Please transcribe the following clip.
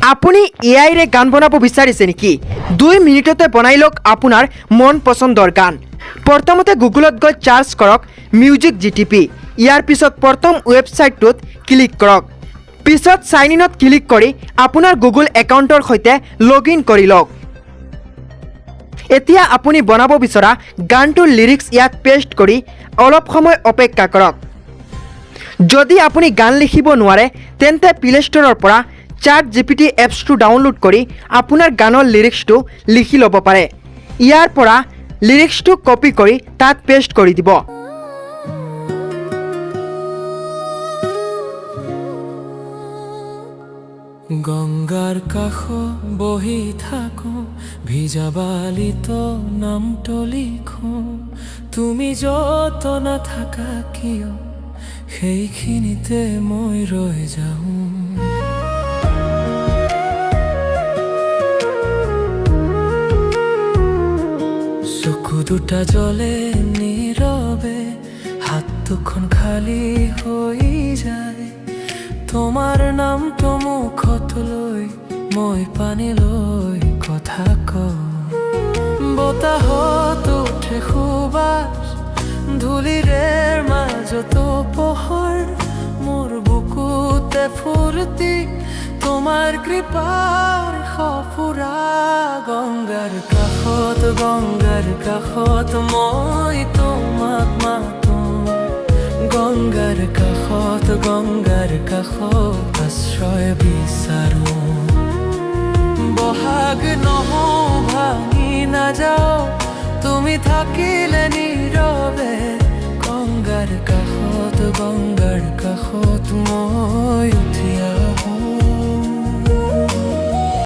আপুনি এআইৰে গান বনাব বিচাৰিছে নেকি? 2 মিনিটতে বনাই লওক আপোনাৰ মন পছন্দৰ গান। প্ৰথমতে গুগলত গৈ চাৰ্চ কৰক মিউজিক জিটিপি। ইয়াৰ পিছত প্ৰথম ৱেবছাইটটোত ক্লিক কৰক। পিছত সাইন ইনত ক্লিক কৰি আপোনাৰ গুগল একাউণ্টৰ সৈতে লগ ইন কৰি লওক। এতিয়া আপুনি বনাব বিচৰা গানটোৰ লিৰিক্স ইয়াত পেষ্ট কৰি অলপ সময় অপেক্ষা কৰক। যদি আপুনি গান লিখিব নোৱাৰে তেন্তে প্লে ষ্টৰৰ পৰা ChatGPT এপছটো ডাউনলোড কৰি আপোনাৰ গানৰ লিৰিক্সটো লিখি ল'ব পাৰে। ইয়াৰ পৰা লিৰিক্সটো কপি কৰি তাত পেষ্ট কৰি দিব। গঙ্গার কাষ বহি থাকো, ভিজা বালিত নামটো লিখো। তুমি যত না থাকা কিয় সেইখিনিতে মই ৰৈ যাওঁ। চকু দুটা জ্বলে নীৰৱে, হাত দুখন খালী হৈ যায়। তোমাৰ নামটো মুখত লৈ মই পানী লৈ কথা কওঁ। বতাহত উঠে সুবাস, ধূলিৰে মাজতো পোহৰ। মোৰ বুকুতে ফুৰ্তি তোমাৰ কৃপাৰ সফুৰা। গংগাৰ কাষত মই তোমাক মাতো। গংগাৰ কাষত আশ্ৰয় বিচাৰো। বহাগ নহওঁ ভাঙি নাযাওঁ, তুমি থাকিলে নীৰৱে। গংগাৰ কাষত মই